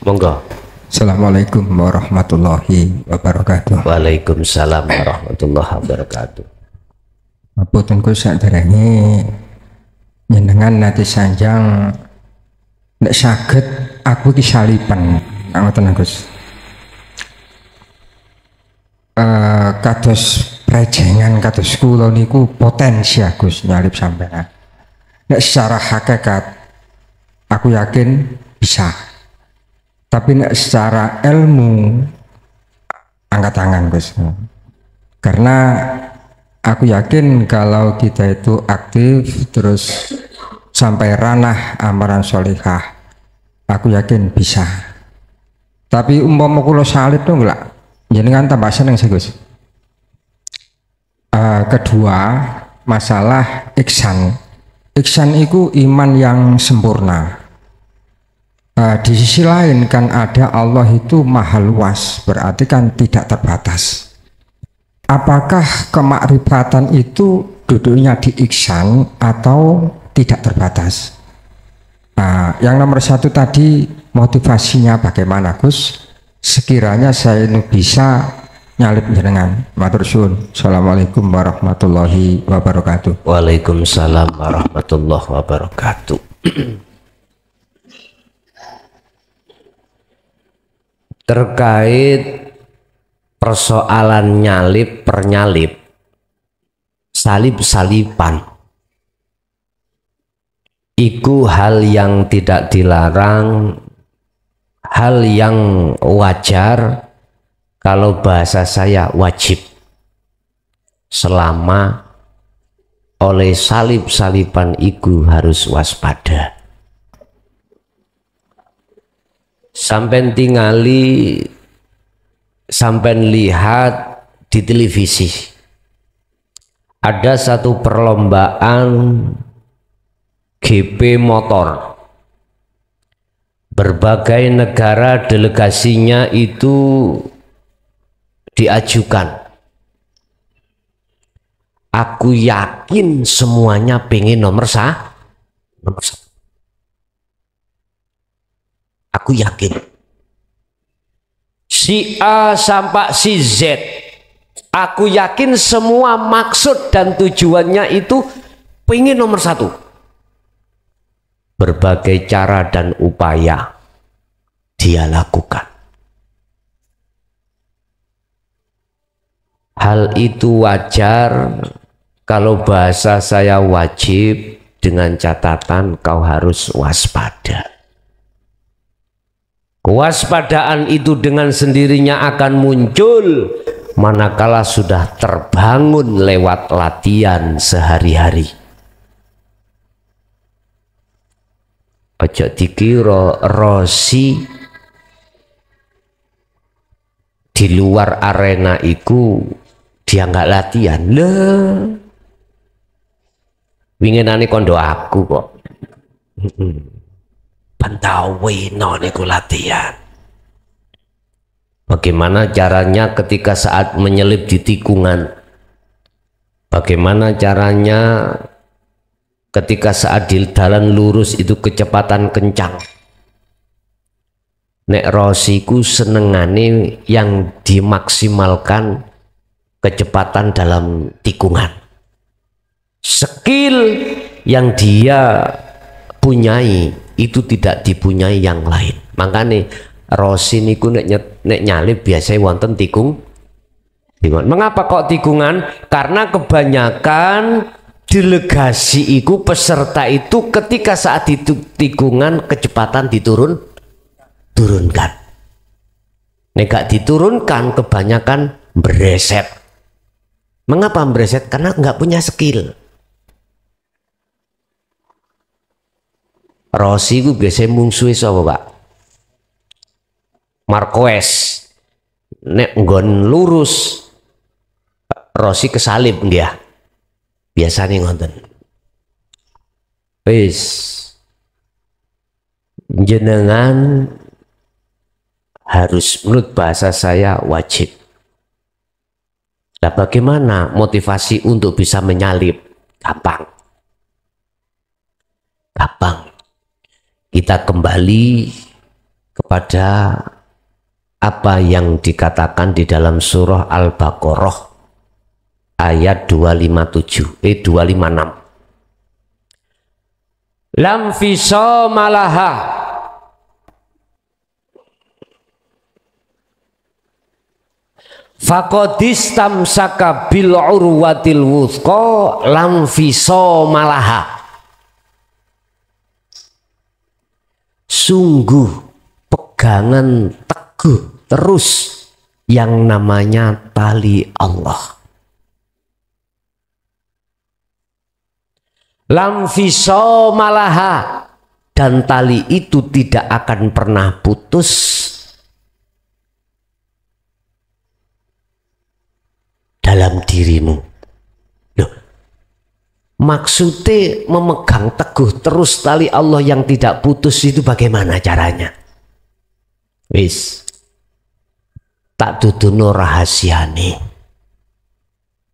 Monggo. Assalamualaikum warahmatullahi wabarakatuh. Waalaikumsalam warahmatullahi wabarakatuh. Ngapunten Gus saderenge njenengan nate sanjang nek saged aku iki salipen ngoten Gus. Kados prejengan kados kula niku potensi Gus nyalip sampean. Nek secara hakikat aku yakin bisa. Tapi nek secara ilmu angkat tangan Gus. Karena aku yakin kalau kita itu aktif terus sampai ranah amaran sholihah, aku yakin bisa. Tapi umpama kula salib dong enggak, jenengan tambah seneng sih Gus. Kedua, masalah ihsan. Ihsan itu iman yang sempurna. Di sisi lain kan ada Allah itu maha luas, berarti kan tidak terbatas. Apakah kemakrifatan itu duduknya di ihsan atau tidak terbatas? Yang nomor satu tadi motivasinya bagaimana Gus? Sekiranya saya ini bisa nyalip jenengan. Matur suwun. Assalamualaikum warahmatullahi wabarakatuh. Waalaikumsalam warahmatullahi wabarakatuh. Terkait persoalan nyalip pernyalip, salib-saliban, iku hal yang tidak dilarang, hal yang wajar, kalau bahasa saya wajib, selama oleh salib-saliban iku harus waspada. Sampai tingali, sampai lihat di televisi ada satu perlombaan GP motor, berbagai negara delegasinya itu diajukan. Aku yakin semuanya pengen nomor satu. Aku yakin si A sampai si Z, aku yakin semua maksud dan tujuannya itu pengen nomor satu. Berbagai cara dan upaya dia lakukan. Hal itu wajar, kalau bahasa saya wajib, dengan catatan kau harus waspada. Kewaspadaan itu dengan sendirinya akan muncul manakala sudah terbangun lewat latihan sehari-hari. Ojo dikira Rossi di luar arena itu dia nggak latihan. Lah, winginane kondo aku kok. Pantawi niku latihan. Bagaimana caranya ketika saat menyelip di tikungan? Bagaimana caranya ketika saat di jalan lurus itu kecepatan kencang? Nek Rosiku senengane yang dimaksimalkan kecepatan dalam tikungan. Skill yang dia punyai itu tidak dipunyai yang lain. Makanya Rossi niku nek nyalip biasanya wonten tikungan. Mengapa kok tikungan? Karena kebanyakan delegasi itu, peserta itu ketika saat itu tikungan kecepatan diturunkan. Nek gak diturunkan kebanyakan bereset. Mengapa bereset? Karena nggak punya skill. Rossi ku biasanya mungsuhe sapa Pak? Marquez. Nek nggon lurus Rossi kesalip dia. Biasanya ngonten. Wis jenengan harus, menurut bahasa saya wajib. Nah, bagaimana motivasi untuk bisa menyalip? Gampang. Kita kembali kepada apa yang dikatakan di dalam surah Al-Baqarah ayat 256. Lam fisama laha faqadistamsaka bil urwatil wuthqa lam fisama laha. Sungguh pegangan teguh terus yang namanya tali Allah. Lam fisama laha, dan tali itu tidak akan pernah putus dalam dirimu. Loh, maksudnya memegang teguh terus tali Allah yang tidak putus itu bagaimana caranya? Wis, tak duduno rahasiane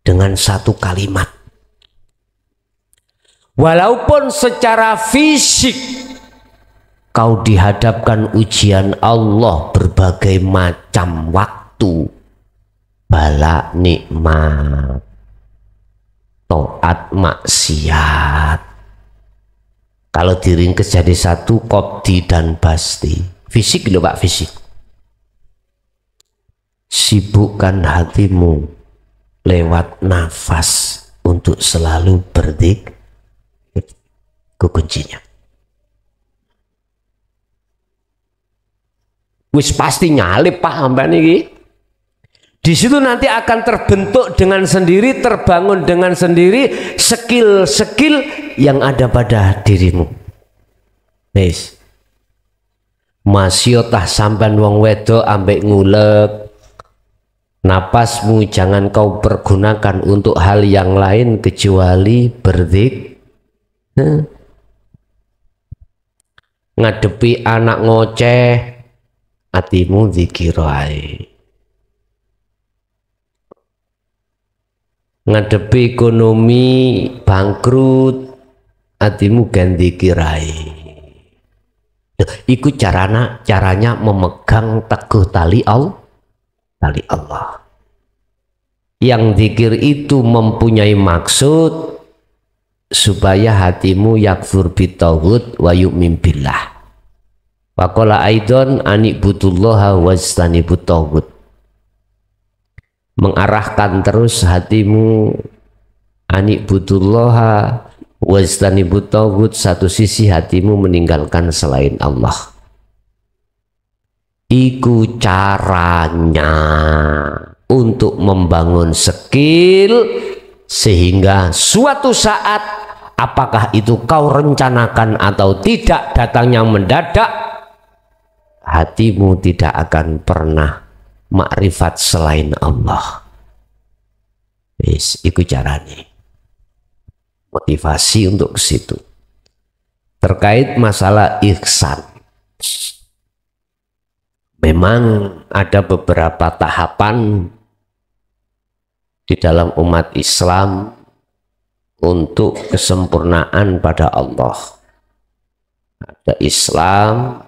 dengan satu kalimat. Walaupun secara fisik kau dihadapkan ujian Allah berbagai macam waktu, bala nikmat, taat maksiat, kalau diringkes jadi satu, qobdi dan basti. Fisik loh Pak, fisik. Sibukkan hatimu lewat nafas untuk selalu berzikir. Itu kuncinya. Wis pasti nyalip Pak sampai niki. Di situ nanti akan terbentuk dengan sendiri, terbangun dengan sendiri skill-skill yang ada pada dirimu. Wis. Masih tah sampean wong wedok ambek ngulek. Napasmu jangan kau pergunakan untuk hal yang lain kecuali berzikir. Ngadepi anak ngoceh, hatimu zikir wae. Ngadepi ekonomi bangkrut, hatimu ganti kirai. Iku caranya memegang teguh tali Allah. Yang zikir itu mempunyai maksud supaya hatimu yakfur bitawud wa yu'min billah. Waqala aidon anibudullaha wajtanibut tawud. Mengarahkan terus hatimu anibudullaha wajtanibut tawud, satu sisi hatimu meninggalkan selain Allah. Iku caranya untuk membangun skill sehingga suatu saat, apakah itu kau rencanakan atau tidak, datangnya mendadak, hatimu tidak akan pernah makrifat selain Allah. Wis, iku caranya. Motivasi untuk ke situ. Terkait masalah ihsan, memang ada beberapa tahapan di dalam umat Islam untuk kesempurnaan pada Allah. Ada Islam,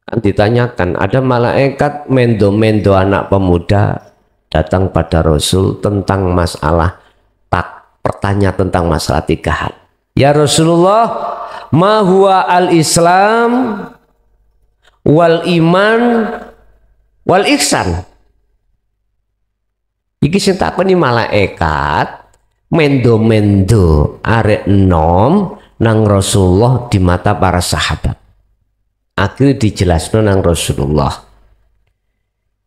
kan ditanyakan, ada malaikat mendo-mendo anak pemuda datang pada Rasul tentang masalah bertanya tentang masalah 3 hal. Ya Rasulullah, ma huwa al-Islam wal iman wal ihsan. Iki sing takoni malaikat mendo-mendo arek enom nang Rasulullah di mata para sahabat. Akhirnya dijelaskan nang Rasulullah.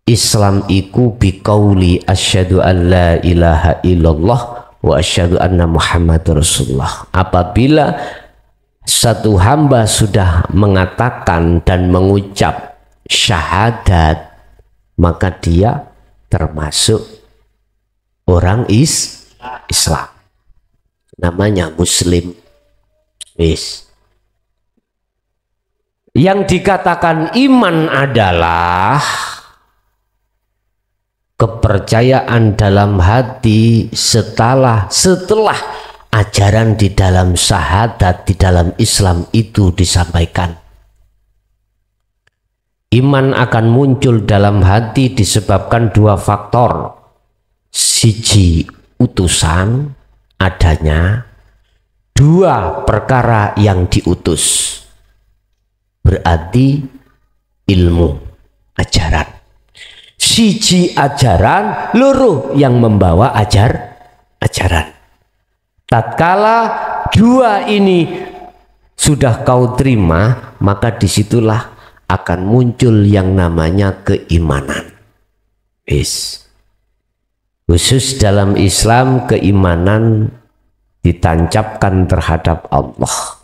Islam iku biqauli asyhadu an la ilaha illallah wa asyhadu anna Muhammad Rasulullah. Apabila satu hamba sudah mengatakan dan mengucap syahadat, maka dia termasuk orang Islam, namanya Muslim. Yang dikatakan iman adalah kepercayaan dalam hati setelah ajaran di dalam syahadat, di dalam Islam itu disampaikan. Iman akan muncul dalam hati disebabkan dua faktor. Siji, utusan adanya, dua, perkara yang diutus. Berarti ilmu, ajaran. Siji ajaran, loro yang membawa ajaran. Tatkala dua ini sudah kau terima, maka disitulah akan muncul yang namanya keimanan. Khusus dalam Islam, keimanan ditancapkan terhadap Allah,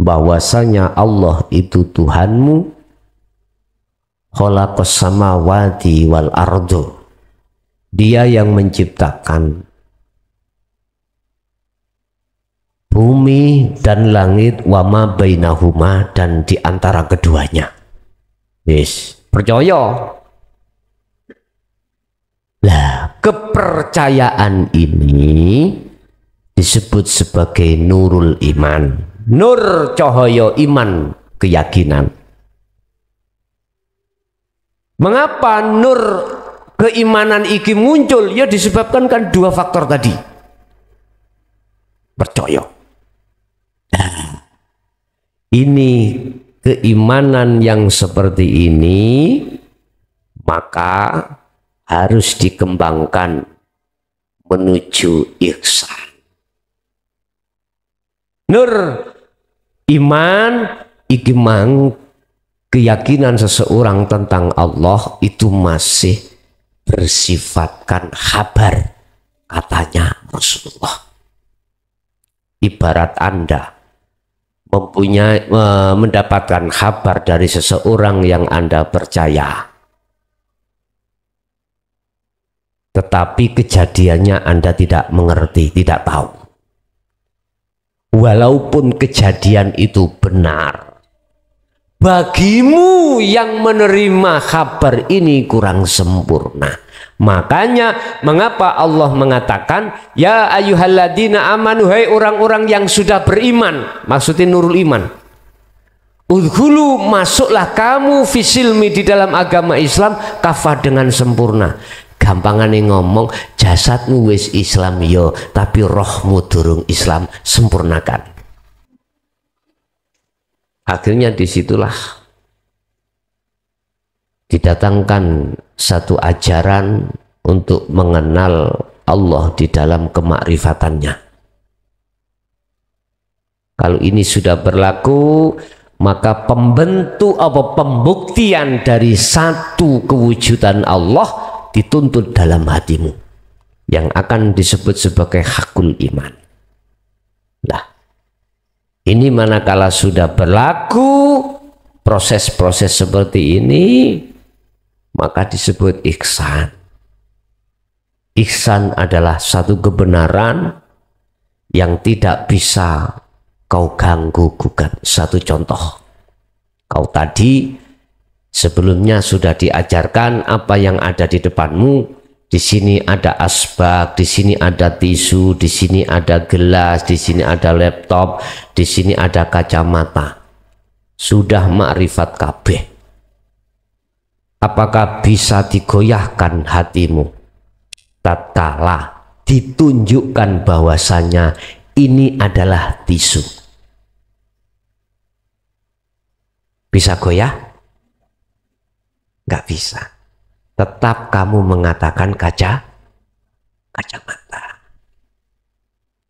bahwasanya Allah itu Tuhanmu, khalaqas samawati wal ardo, Dia yang menciptakan bumi dan langit, wama bainahuma, dan di antara keduanya. Percaya. Lah, kepercayaan ini disebut sebagai nurul iman. Nur, cahaya iman, keyakinan. Mengapa nur keimanan iki muncul? Ya disebabkan kan dua faktor tadi. Percaya. Nah, ini keimanan yang seperti ini maka harus dikembangkan menuju ihsan. Nur iman iki mang keyakinan seseorang tentang Allah itu masih bersifatkan khabar, katanya Rasulullah. Ibarat Anda mendapatkan kabar dari seseorang yang Anda percaya, tetapi kejadiannya Anda tidak mengerti, tidak tahu. Walaupun kejadian itu benar, bagimu yang menerima kabar ini kurang sempurna. Makanya mengapa Allah mengatakan, ya ayyuhalladzina amanu, hai orang-orang yang sudah beriman, maksudnya nurul iman. Udhulu, masuklah kamu fisilmi, di dalam agama Islam, kafah, dengan sempurna. Gampangane ngomong, jasadmu wis Islam yo, tapi rohmu durung Islam, sempurnakan. Akhirnya disitulah didatangkan satu ajaran untuk mengenal Allah di dalam kemakrifatannya. Kalau ini sudah berlaku, maka pembuktian dari satu kewujudan Allah dituntut dalam hatimu, yang akan disebut sebagai hakul iman. Nah, ini manakala sudah berlaku proses-proses seperti ini, maka disebut ihsan. Ihsan adalah satu kebenaran yang tidak bisa kau ganggu gugat. Satu contoh, kau tadi sebelumnya sudah diajarkan apa yang ada di depanmu. Di sini ada asbak, di sini ada tisu, di sini ada gelas, di sini ada laptop, di sini ada kacamata. Sudah makrifat kabeh. Apakah bisa digoyahkan hatimu tatkala ditunjukkan bahwasanya ini adalah tisu? Bisa goyah? Nggak bisa. Tetap kamu mengatakan kacamata.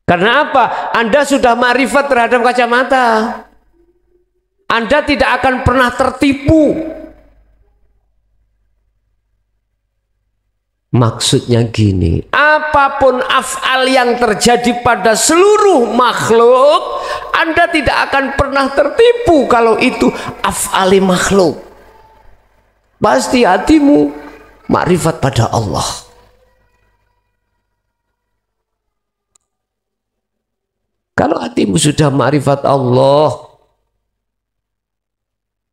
Karena apa? Anda sudah ma'rifat terhadap kacamata. Anda tidak akan pernah tertipu. Maksudnya gini, apapun af'al yang terjadi pada seluruh makhluk, Anda tidak akan pernah tertipu kalau itu af'ali makhluk. Pasti hatimu makrifat pada Allah. Kalau hatimu sudah makrifat Allah,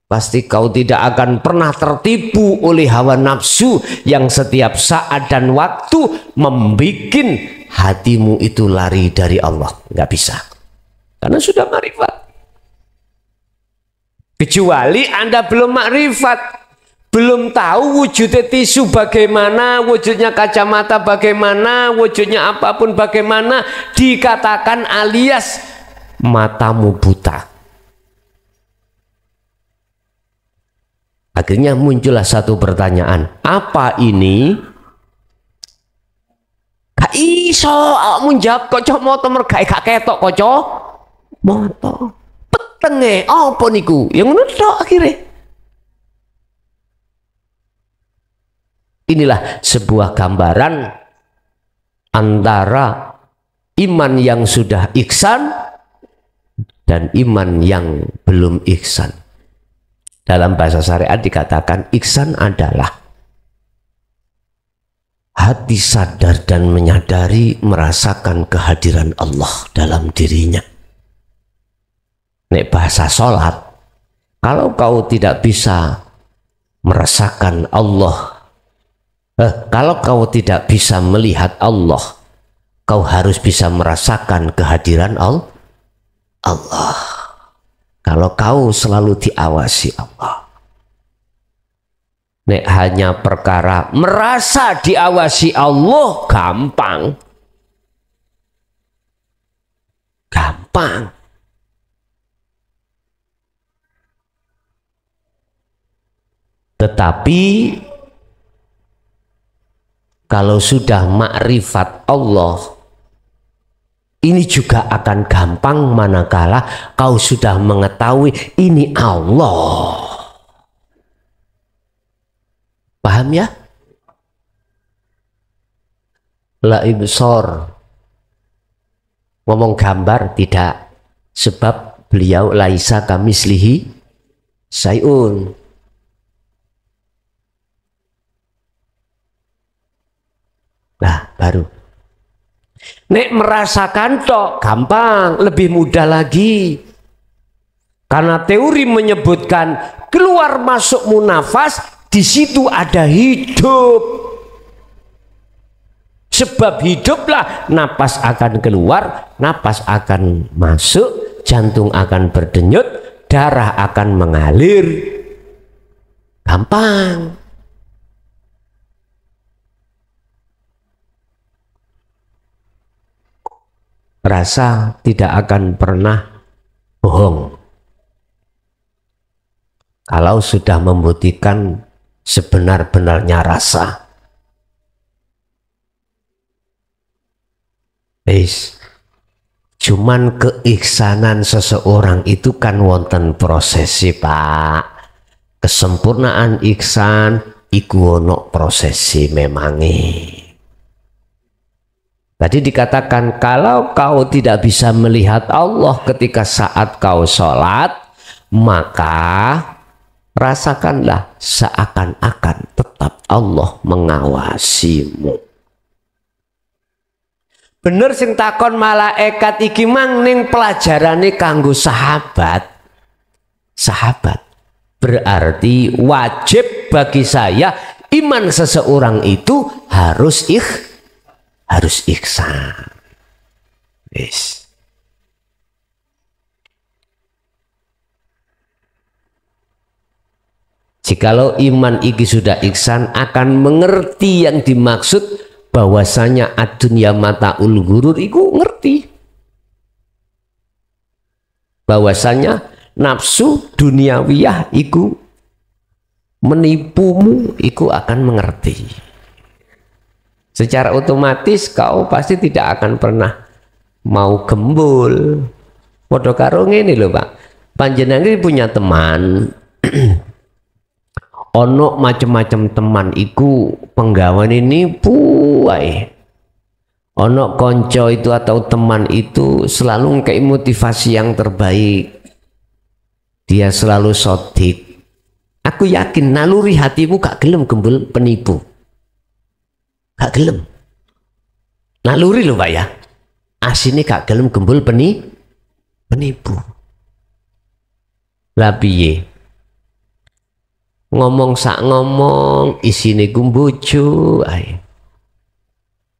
pasti kau tidak akan pernah tertipu oleh hawa nafsu yang setiap saat dan waktu membikin hatimu itu lari dari Allah. Nggak bisa, karena sudah makrifat. Kecuali Anda belum makrifat, belum tahu wujudnya tisu bagaimana, wujudnya kacamata bagaimana, wujudnya apapun bagaimana, dikatakan alias matamu buta. Akhirnya muncullah satu pertanyaan, apa ini? Gak iso menjawab kocok moto mergai gak ketok kocok moto petenge apa niku yang ngono akhirnya. Inilah sebuah gambaran antara iman yang sudah ihsan dan iman yang belum ihsan. Dalam bahasa syariat dikatakan ihsan adalah hati sadar dan menyadari merasakan kehadiran Allah dalam dirinya. Nek bahasa sholat, kalau kau tidak bisa merasakan Allah, kalau kau tidak bisa melihat Allah, kau harus bisa merasakan kehadiran Allah. Kalau kau selalu diawasi Allah. Nek hanya perkara merasa diawasi Allah gampang. Gampang. Tetapi kalau sudah makrifat Allah, ini juga akan gampang manakala kau sudah mengetahui ini Allah. Paham ya? La ibsor, ngomong gambar tidak, sebab beliau laisa kamislihi sayun. Nah baru nek merasakan tok gampang, lebih mudah lagi. Karena teori menyebutkan keluar masukmu nafas, di situ ada hidup. Sebab hiduplah napas akan keluar, napas akan masuk, jantung akan berdenyut, darah akan mengalir. Gampang. Rasa tidak akan pernah bohong kalau sudah membuktikan sebenar-benarnya rasa. Cuman keiksanan seseorang itu kan wonten prosesi Pak. Kesempurnaan iksan iku ono prosesi memangi. Tadi dikatakan kalau kau tidak bisa melihat Allah ketika saat kau sholat, maka rasakanlah seakan-akan tetap Allah mengawasimu. Bener sing takon malaikat iki mang ning pelajarane kanggo sahabat. Sahabat berarti wajib bagi saya iman seseorang itu harus ihsan. Yes. Jikalau iman iki sudah ihsan, akan mengerti yang dimaksud bahwasanya adunya mataul ghurur iku ngerti. Bahwasanya nafsu duniawiyah iku menipumu, iku akan mengerti. Secara otomatis kau pasti tidak akan pernah mau gembul. Padha karo ngene lho Pak. Panjenengan punya teman. Ono macam-macam teman iku penggawean ini puai. Ono konco itu atau teman itu selalu kayak motivasi yang terbaik. Dia selalu sodik. Aku yakin naluri hatimu gak gelem gembul penipu. Gak gelem. Naluri lho Pak ya. Asine gak gelem gembul penipu. Lah piye? Ngomong sak ngomong isine gumbojo ae.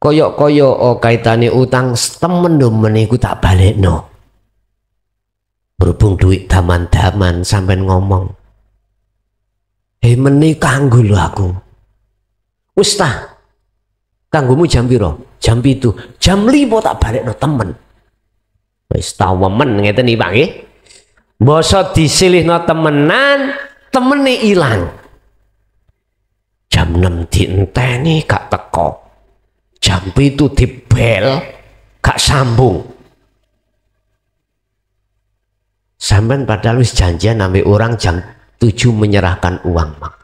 Koyok-koyok kaitane utang temen-temen iku tak balekno. Berhubung duit daman-daman sampean ngomong. Hei meni kanggo lho aku. Wis ta. Kanggomu jam piro? Jam 7. Jam 5 tak balekno temen. Wis ta wemen ngeten iki Pak nggih. Basa disilihno temenan, temene ilang. Jam 6 dienteni gak teko. Jam 7 dibel gak sambung. Sampean padahal wis janjian ambil orang jam 7 menyerahkan uang mak.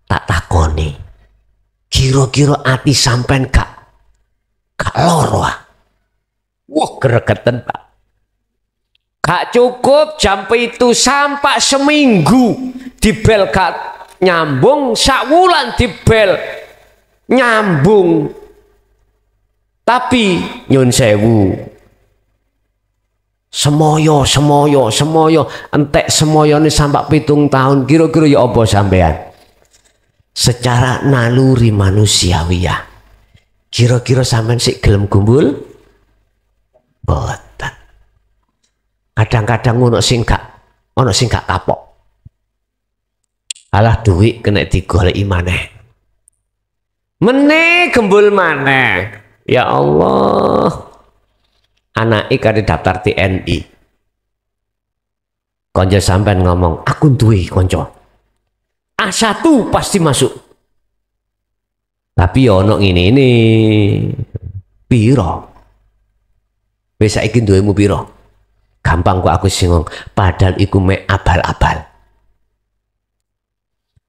Tak takoni. Kira-kira ati sampean gak loro. Wah gregeten Pak. Gak cukup jam 7 sampai seminggu dibel gak nyambung, sak wulan dibel nyambung. Tapi nyun sewu. Semoyo entek semoyone sampai 7 tahun kira-kira ya apa sampean secara naluri manusiawi ya kira-kira sampean sik gelem gumbul boten kadang-kadang ono sing gak kapok alah duit kena digoleki maneh meneh gembul maneh ya Allah. Anak kare daftar TNI. Konco sampean ngomong, aku duwe konco. A1 pasti masuk. Tapi ono ngene ini. Piro? Wis saiki duwemu piro? Gampang kok aku singgung, padahal iku mek abal-abal.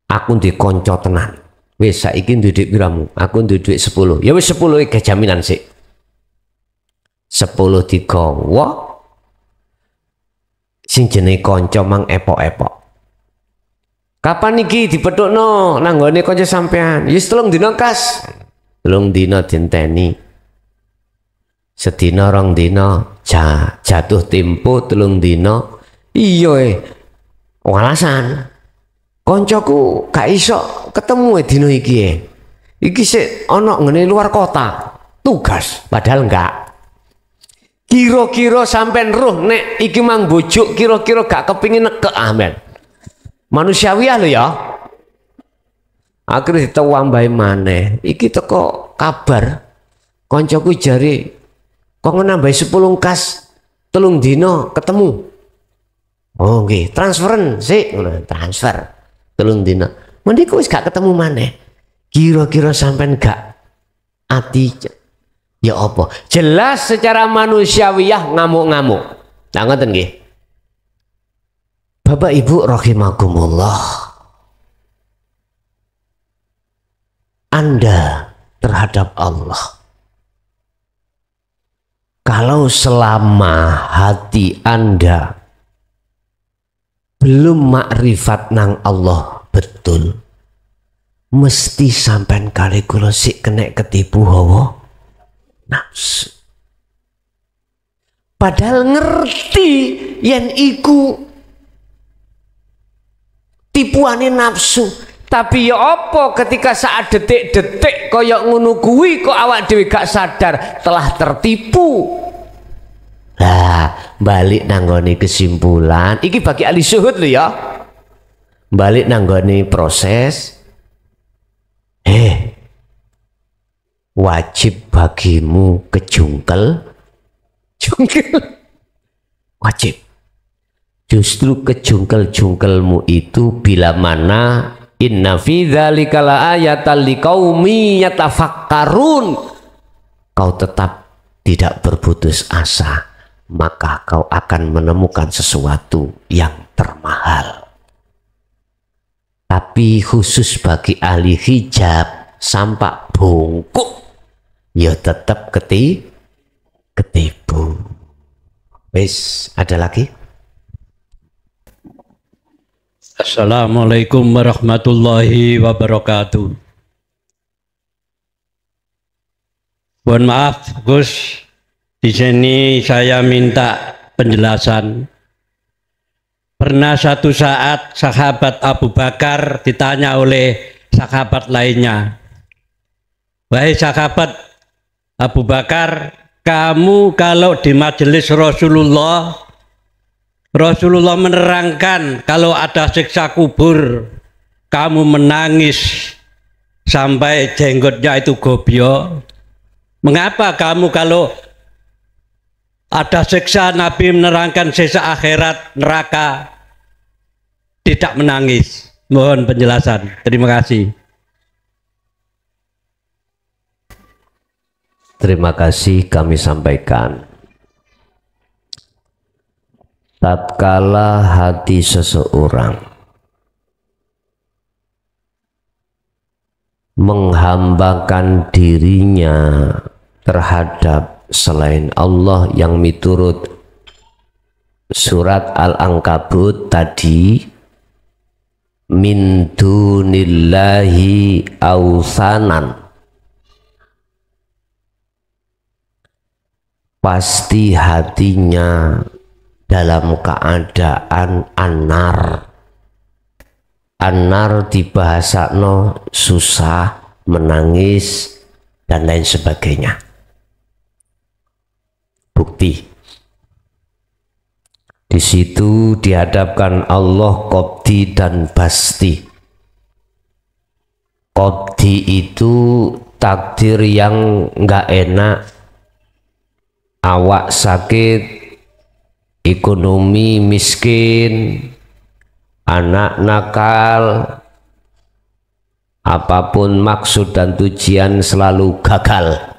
Aku ndek konco tenan. Wis saiki duwe dhuwit piramu? Aku duwe dhuwit 10. Ya wis 10 iki jaminan sik. 10 digawa sing jenenge kanca mang epok-epok. Kapan iki dipethukno nang nggone kanca sampean? Wis 3 dina kas. 3 dina dinteni. Sedina 2 dina jatuh tempo 3 dina. Iya alasan. Kancaku gak iso ketemu dina iki. Iki sik ana ngene luar kota. Tugas padahal enggak. Kira-kira sampean roh nek iki mang bojuk kira-kira gak kepingin nekek amen. Manusiawiah lho ya. Akhirnya ditawambahi maneh. Iki teko kabar koncoku jari kok nambahi 10 kas 3 dina ketemu. Oh nggih, transferen sik ngono, transfer 3 dina. Mendika wis gak ketemu maneh. Kira-kira sampean gak ati ya apa? Jelas secara manusiawiah ngamuk-ngamuk. Nah ngoten nggih. Bapak Ibu rahimakumullah. Anda terhadap Allah. Kalau selama hati Anda belum makrifat nang Allah betul, mesti sampean kali kula sik kena ketipu hawa nafsu. Padahal ngerti yen iku tipuane nafsu. Tapi ya apa ketika saat detik-detik koyok ngono kuwi kok awak dhewe gak sadar telah tertipu. Lah, balik nanggone kesimpulan. Iki bagi ahli syuhud lho ya. Balik nanggone proses. Wajib bagimu kejungkel. Wajib. Justru kejungkel-jungkelmu itu bila mana inna fi dzalika laayatan liqaumi yatafakkarun. Kau tetap tidak berputus asa, maka kau akan menemukan sesuatu yang termahal. Tapi khusus bagi ahli hijab sampak bungkuk ya tetap ketipu. Wis, ada lagi? Assalamualaikum warahmatullahi wabarakatuh. Mohon maaf Gus, di sini saya minta penjelasan. Pernah satu saat sahabat Abu Bakar ditanya oleh sahabat lainnya, wahai sahabat Abu Bakar, kamu kalau di majelis Rasulullah menerangkan kalau ada siksa kubur, kamu menangis sampai jenggotnya itu gobyo? Mengapa kamu kalau ada siksa, Nabi menerangkan siksa akhirat neraka, tidak menangis? Mohon penjelasan. Terima kasih. Terima kasih kami sampaikan. Tatkala hati seseorang menghambakan dirinya terhadap selain Allah yang miturut surat Al-Ankabut tadi, min dunillahi ausanan, pasti hatinya dalam keadaan anar. Anar dibahasakno susah, menangis dan lain sebagainya. Bukti di situ dihadapkan Allah qabdi dan basti. Qabdi itu takdir yang enggak enak, awak sakit, ekonomi miskin, anak nakal, apapun maksud dan tujuan selalu gagal.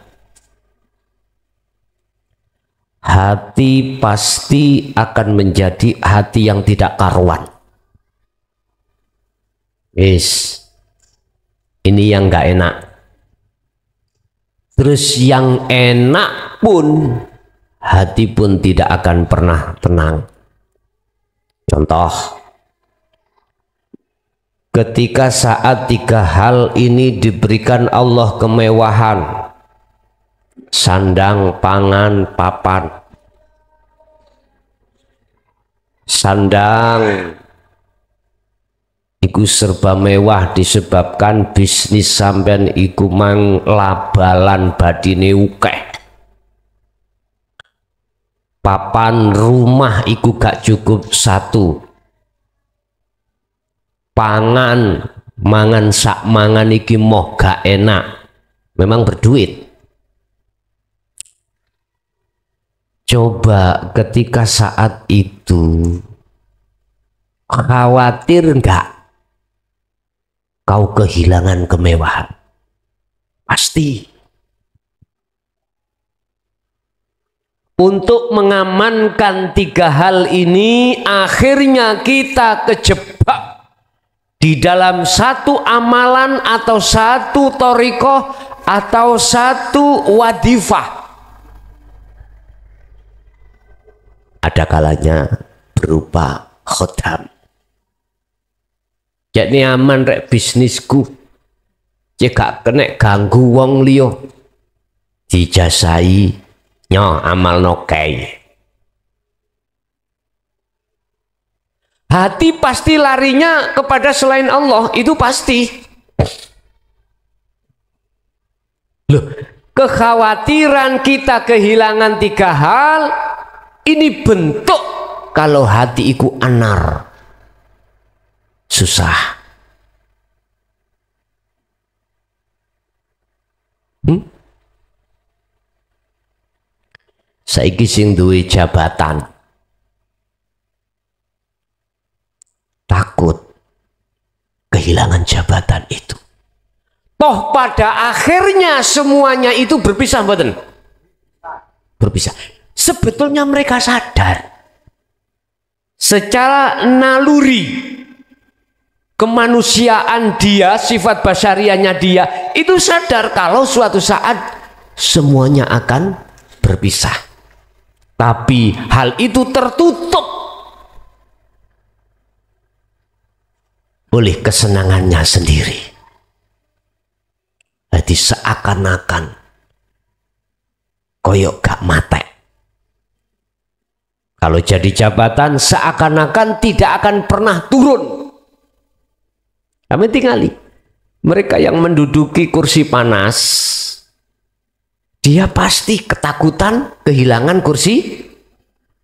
Hati pasti akan menjadi hati yang tidak karuan. Ini yang gak enak. Terus yang enak pun, hati pun tidak akan pernah tenang. Contoh, ketika saat tiga hal ini diberikan Allah kemewahan, sandang, pangan, papan. Sandang iku serba mewah disebabkan bisnis sampean iku mang labalan badine ukeh. Papan rumah iku gak cukup satu. Pangan, mangan sak mangan iki moh gak enak, memang berduit. Coba ketika saat itu khawatir enggak kau kehilangan kemewahan? Pasti. Untuk mengamankan tiga hal ini, akhirnya kita kejebak di dalam satu amalan atau satu thariqah atau satu wadifah. Ada kalanya berupa khotam. Jadi aman rek bisnisku, jika kena ganggu wong liyo, dijasai nyo amal nokai. Hati pasti larinya kepada selain Allah, itu pasti. Loh, kekhawatiran kita kehilangan tiga hal, ini bentuk kalau hati iku anar, susah. Saiki sing duwe jabatan takut kehilangan jabatan itu. Toh pada akhirnya semuanya itu berpisah, mboten? Berpisah. Sebetulnya mereka sadar secara naluri kemanusiaan dia, sifat basyariahnya dia itu sadar kalau suatu saat semuanya akan berpisah. Tapi hal itu tertutup oleh kesenangannya sendiri. Jadi seakan-akan koyok gak mate. Kalau jadi jabatan seakan-akan tidak akan pernah turun. Kami tinggali mereka yang menduduki kursi panas, dia pasti ketakutan kehilangan kursi.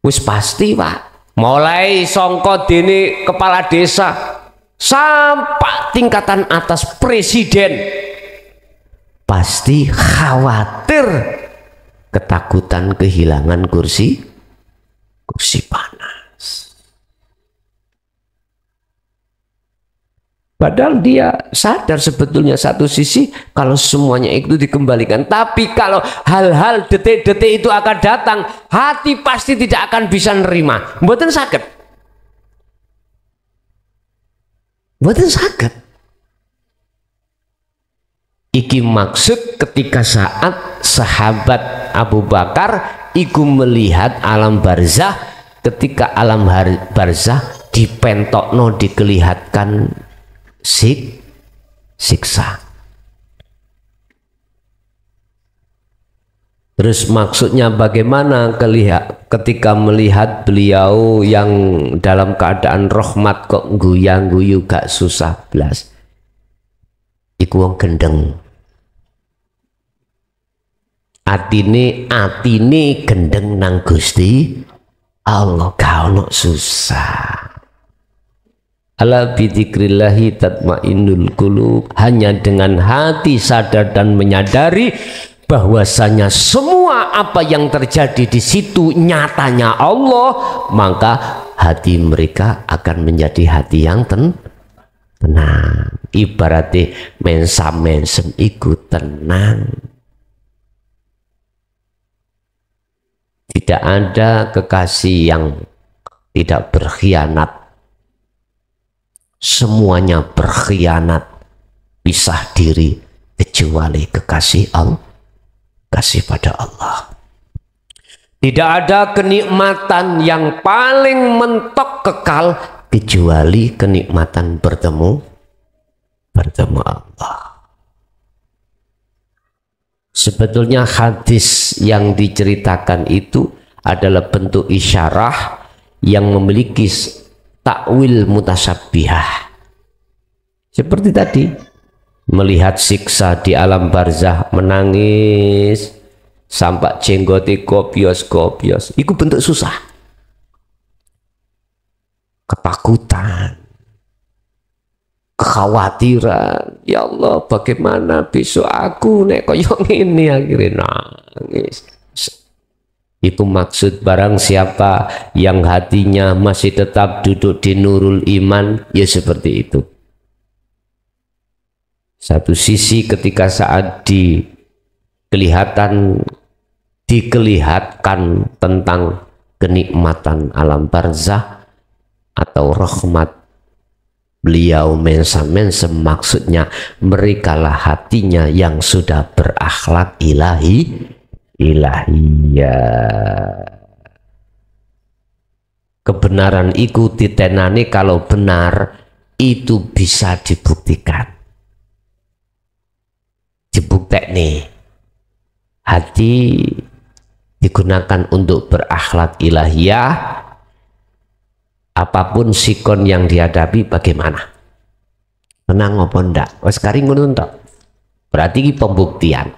Wis pasti, Pak. Mulai songko dene kepala desa sampai tingkatan atas presiden, pasti khawatir ketakutan kehilangan kursi panas. Padahal dia sadar sebetulnya satu sisi kalau semuanya itu dikembalikan. Tapi kalau hal-hal detik-detik itu akan datang, hati pasti tidak akan bisa nerima. Mboten saged. Mboten saged. Iki maksud ketika saat sahabat Abu Bakar iku melihat alam barzah, ketika alam barzah dipentokno, dikelihatkan siksa. Terus maksudnya bagaimana ketika melihat beliau yang dalam keadaan rahmat kok guyang-guyu gak susah blas. Iku wong gendeng. Atine gendeng nang Gusti Allah, gak ono susah. Ala bidzikrillahi tatmainnul qulub. Hanya dengan hati sadar dan menyadari bahwasanya semua apa yang terjadi di situ nyatanya Allah, maka hati mereka akan menjadi hati yang tenang. Ibaratnya mensam-mensem ikut tenang. Tidak ada kekasih yang tidak berkhianat. Semuanya berkhianat, pisah diri, kecuali kekasih Allah, kasih pada Allah. Tidak ada kenikmatan yang paling mentok kekal kecuali kenikmatan bertemu Allah. Sebetulnya hadis yang diceritakan itu adalah bentuk isyarah yang memiliki takwil mutasabbihah. Seperti tadi, melihat siksa di alam barzah, menangis sampai jenggoti kopios, itu bentuk susah, ketakutan, kekhawatiran. Ya Allah, bagaimana besok aku nek koyo ngene, akhirnya nangis. Itu maksud barang siapa yang hatinya masih tetap duduk di nurul iman, ya seperti itu. Satu sisi ketika saat dikelihatan tentang kenikmatan alam barzah atau rahmat, beliau mensam-mensem, maksudnya merekalah hatinya yang sudah berakhlak ilahiyah. Kebenaran iku titenane kalau benar itu bisa dibuktikan. Dibuktekne hati digunakan untuk berakhlak ilahiyah. Apapun sikon yang dihadapi bagaimana, tenang apa ndak, wes karing ngono tok. Berarti ini pembuktian.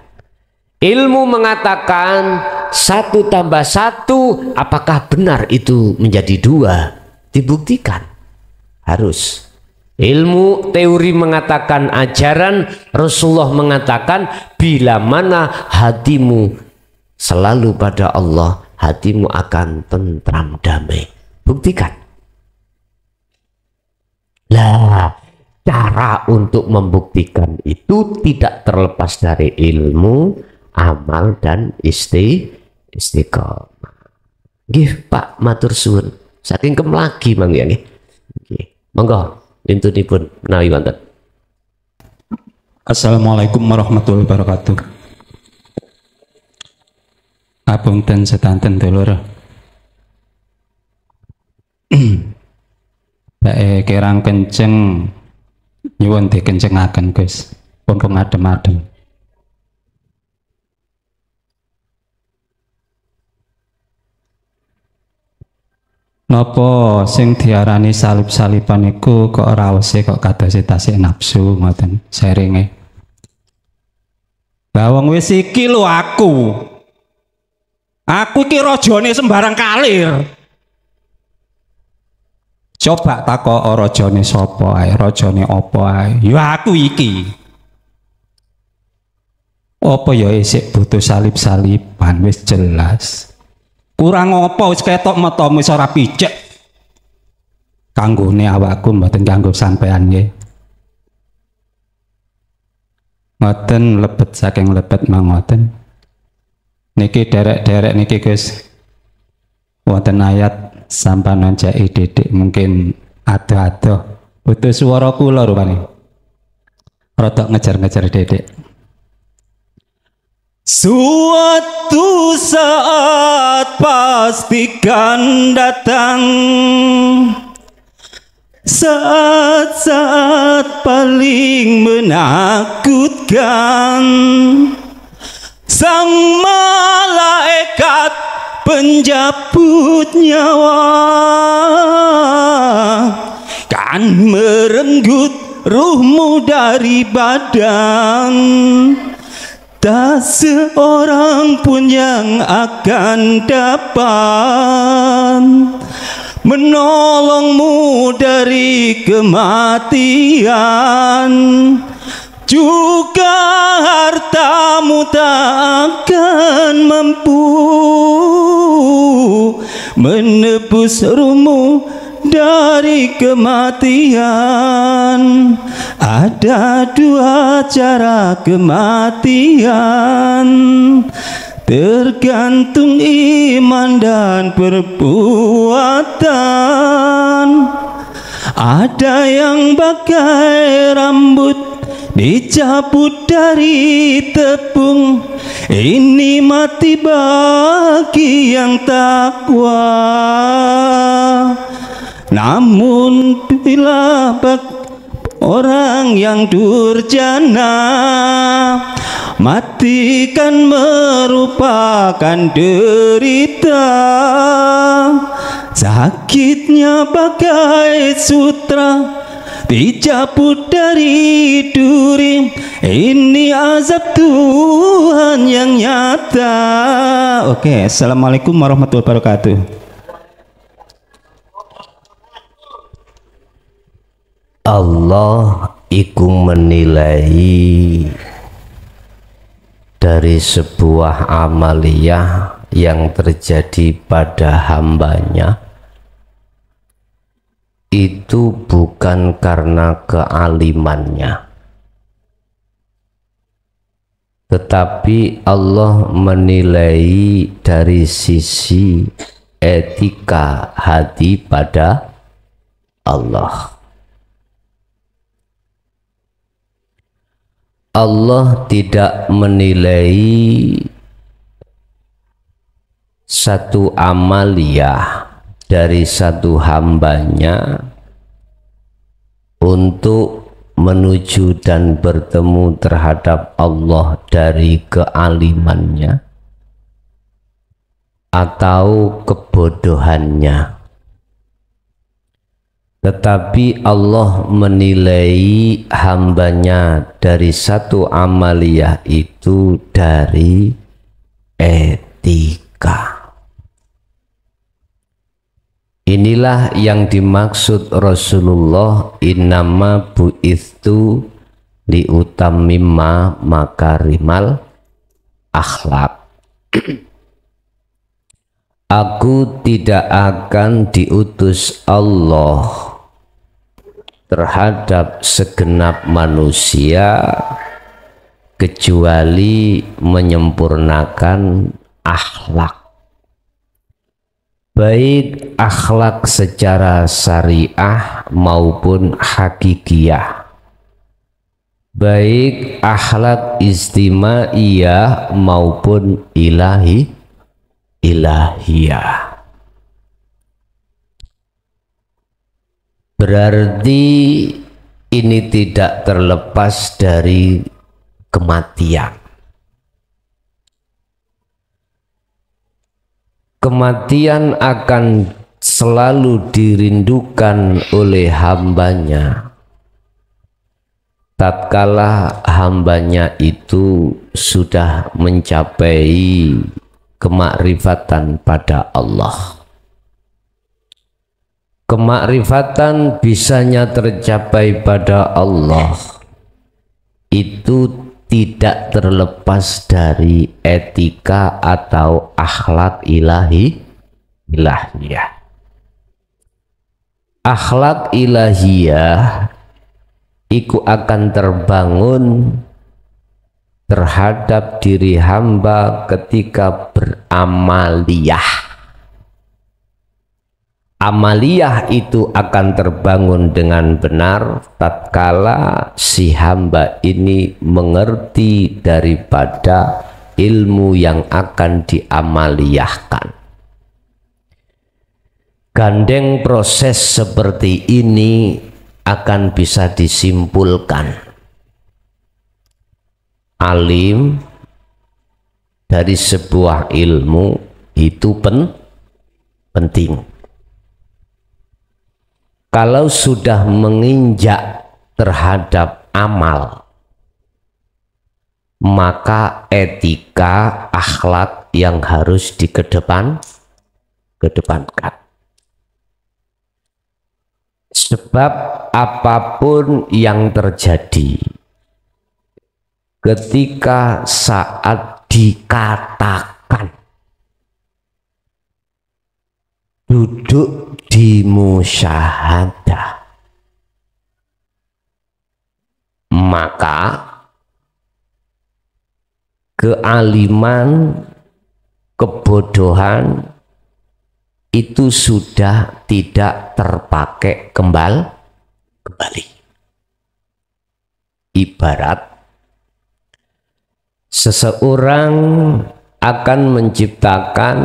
Ilmu mengatakan 1 tambah 1, apakah benar itu menjadi 2? Dibuktikan. Harus. Ilmu teori mengatakan, ajaran Rasulullah mengatakan, bila mana hatimu selalu pada Allah, hatimu akan tentram damai. Buktikan. Lah, cara untuk membuktikan itu tidak terlepas dari ilmu, amal, dan istiqomah. Nggih Pak, matur suwun. Saking kemlagi mangga nggih. Nggih. Monggo pintunipun menawi wonten. Assalamualaikum warahmatullahi wabarakatuh. Apunten sedanten dulur. Bae kirang kenceng nyuwun dikencengaken Gus. Pun adem-adem. Napa sing diarani salib-saliban iku kok rawese kok kadosi tasih nafsu ngoten seringe. Bawang wis iki lho aku. Aku iki rajane sembarang kalir. Coba takok rajane sapa ae, rajane apa ae. Ya aku iki. Apa ya isik butuh salib-saliban wis jelas. Kurang apa wis ketok mata wis ora picek. Kanggone awakku mboten kanggo sampean nggih. Ngoten lebet saking lebet mangoten. Niki derek-derek niki Gus. Wonten ayat sampeyan jai didik mungkin adoh-adoh. Butuh swara kula rupane. Rodok ngejar-ngejar didik. Suatu saat pastikan datang, saat-saat paling menakutkan. Sang malaikat penjemput nyawa kan merenggut ruhmu dari badan. Tak seorang pun yang akan dapat menolongmu dari kematian. Juga hartamu takkan mampu menebus ruhmu dari kematian. Ada dua cara kematian, tergantung iman dan perbuatan. Ada yang bagai rambut dicabut dari tepung, ini mati bagi yang takwa. Namun bila orang yang durjana, mati kan merupakan derita. Sakitnya bagai sutra dicabut dari duri, ini azab Tuhan yang nyata. Oke, assalamualaikum warahmatullahi wabarakatuh. Allah iku menilai dari sebuah amaliyah yang terjadi pada hambanya itu bukan karena kealimannya, tetapi Allah menilai dari sisi etika hati pada Allah. Allah tidak menilai satu amaliyah dari satu hambanya untuk menuju dan bertemu terhadap Allah dari kealimannya atau kebodohannya, tetapi Allah menilai hambanya dari satu amaliyah itu dari etika. Inilah yang dimaksud Rasulullah, innama bu'ithu liutammima makarimal akhlak. Aku tidak akan diutus Allah terhadap segenap manusia kecuali menyempurnakan akhlak, baik akhlak secara syariah maupun hakikiyah, baik akhlak istimaiyah maupun ilahiyah. Berarti ini tidak terlepas dari kematian. Kematian akan selalu dirindukan oleh hambanya tatkala hambanya itu sudah mencapai kemakrifatan pada Allah. Kemakrifatan bisanya tercapai pada Allah itu tidak terlepas dari etika atau akhlak ilahiyah. Akhlak ilahiyah iku akan terbangun terhadap diri hamba ketika beramaliyah. Amaliyah itu akan terbangun dengan benar tatkala si hamba ini mengerti daripada ilmu yang akan diamaliyahkan. Gandeng proses seperti ini akan bisa disimpulkan. Alim dari sebuah ilmu itu penting. Kalau sudah menginjak terhadap amal, maka etika, akhlak yang harus dikedepankan. Sebab apapun yang terjadi ketika saat dikatakan duduk di musyahadah, maka kealiman, kebodohan itu sudah tidak terpakai kembali. Ibarat seseorang akan menciptakan,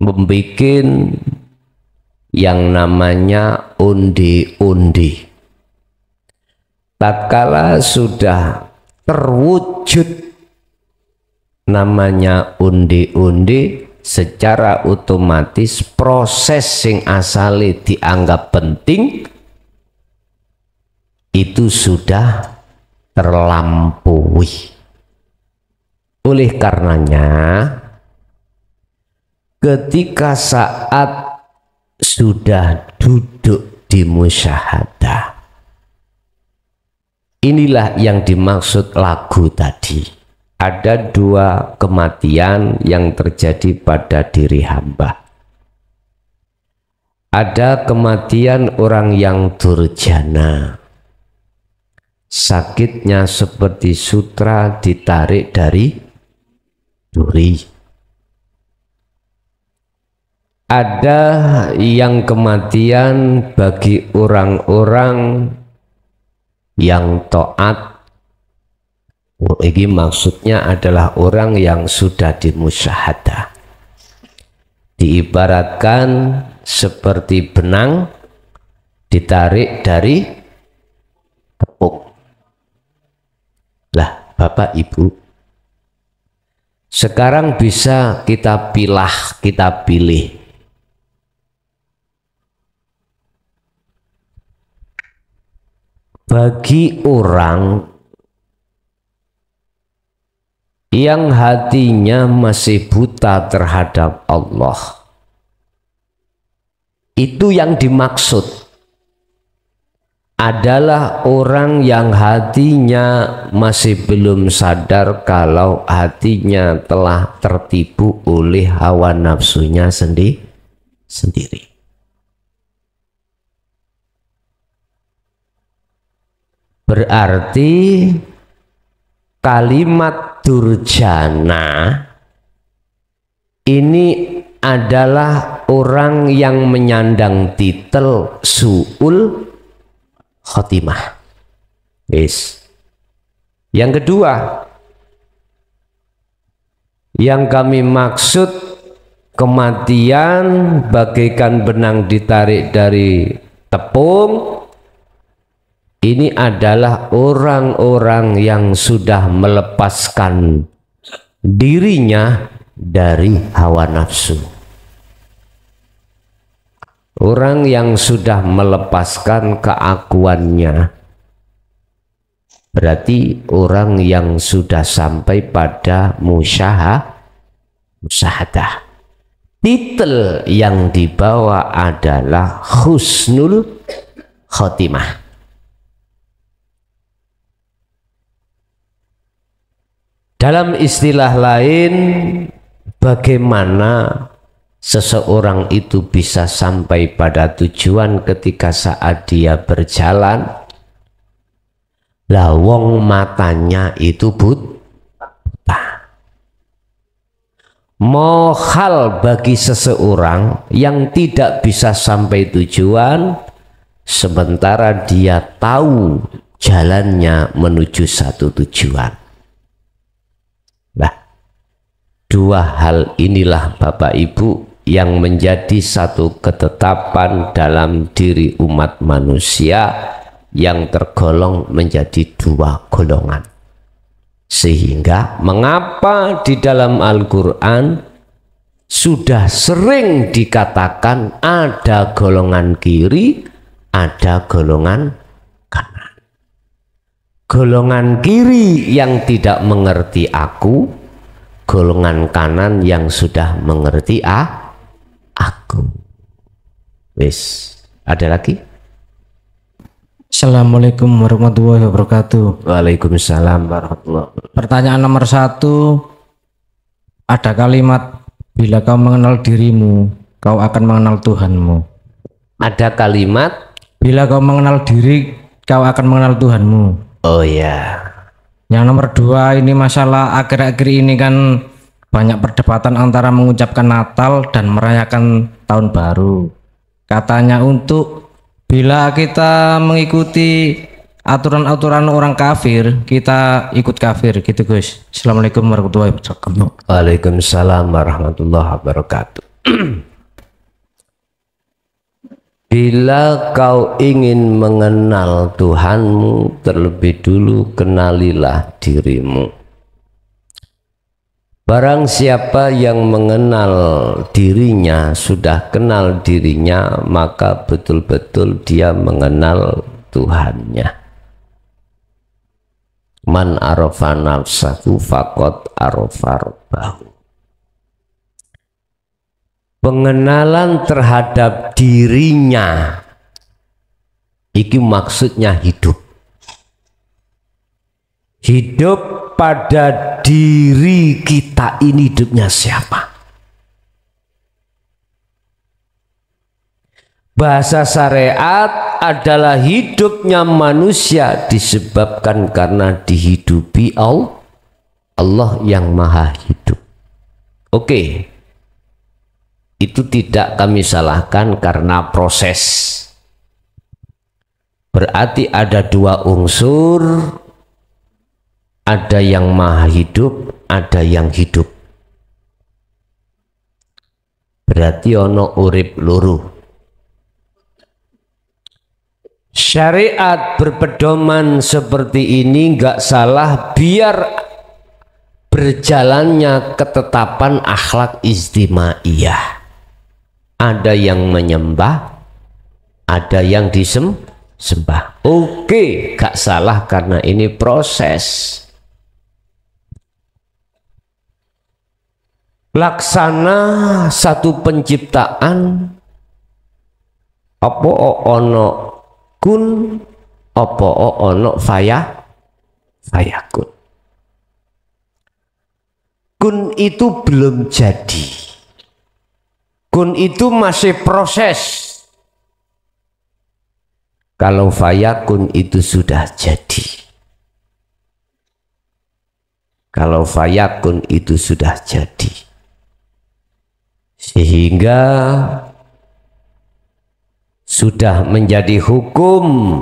membuat yang namanya undi-undi. Tatkala sudah terwujud namanya undi-undi, secara otomatis proses sing asale dianggap penting itu sudah terlampaui. Oleh karenanya ketika saat sudah duduk di musyahadah, inilah yang dimaksud lagu tadi. Ada dua kematian yang terjadi pada diri hamba. Ada kematian orang yang durjana, sakitnya seperti sutra ditarik dari duri. Ada yang kematian bagi orang-orang yang taat. Ini maksudnya adalah orang yang sudah dimusyahadah. Diibaratkan seperti benang ditarik dari tepung. Lah, Bapak Ibu, sekarang bisa kita pilih. Bagi orang yang hatinya masih buta terhadap Allah, itu yang dimaksud adalah orang yang hatinya masih belum sadar kalau hatinya telah tertipu oleh hawa nafsunya sendiri. Berarti kalimat durjana ini adalah orang yang menyandang titel su'ul khotimah. Yes. Yang kedua, yang kami maksud kematian bagaikan benang ditarik dari tepung, ini adalah orang-orang yang sudah melepaskan dirinya dari hawa nafsu. Orang yang sudah melepaskan keakuannya, berarti orang yang sudah sampai pada musyahadah. titel yang dibawa adalah husnul khotimah. Dalam istilah lain, bagaimana seseorang itu bisa sampai pada tujuan ketika saat dia berjalan, lawong matanya itu buta. Mohal bagi seseorang yang tidak bisa sampai tujuan, sementara dia tahu jalannya menuju satu tujuan. Nah, dua hal inilah Bapak Ibu yang menjadi satu ketetapan dalam diri umat manusia yang tergolong menjadi dua golongan. Sehingga mengapa di dalam Al-Quran sudah sering dikatakan ada golongan kiri, ada golongan kanan. Golongan kiri yang tidak mengerti aku, golongan kanan yang sudah mengerti aku. Wis, ada lagi? Assalamualaikum warahmatullahi wabarakatuh. Waalaikumsalam warahmatullahi wabarakatuh. Pertanyaan nomor 1, ada kalimat bila kau mengenal dirimu, kau akan mengenal Tuhanmu. Ada kalimat Bila kau mengenal diri, kau akan mengenal Tuhanmu. oh ya. Yang nomor 2 ini masalah akhir-akhir ini kan banyak perdebatan antara mengucapkan Natal dan merayakan Tahun Baru. Katanya untuk bila kita mengikuti aturan-aturan orang kafir, kita ikut kafir gitu guys. Assalamualaikum warahmatullahi wabarakatuh. Waalaikumsalam warahmatullahi wabarakatuh. Bila kau ingin mengenal Tuhanmu, terlebih dulu kenalilah dirimu. Barang siapa yang mengenal dirinya, sudah kenal dirinya, maka betul-betul dia mengenal Tuhannya. Man arafa nafsahu faqad arafa rabbahu. Pengenalan terhadap dirinya itu maksudnya hidup. Hidup pada diri kita ini hidupnya siapa? Bahasa syariat adalah hidupnya manusia disebabkan karena dihidupi Allah yang maha hidup. Oke. Itu tidak kami salahkan karena proses. Berarti ada dua unsur, ada yang maha hidup, ada yang hidup. Berarti ono urip loro. Syariat berpedoman seperti ini nggak salah biar berjalannya ketetapan akhlak istimaiyah. Ada yang menyembah, ada yang disembah. Oke, gak salah karena ini proses. Laksana satu penciptaan, apa ono kun, apa ono fayakun. Kun itu belum jadi. Kun itu masih proses. Kalau fayakun itu sudah jadi. Kalau fayakun itu sudah jadi. Sehingga sudah menjadi hukum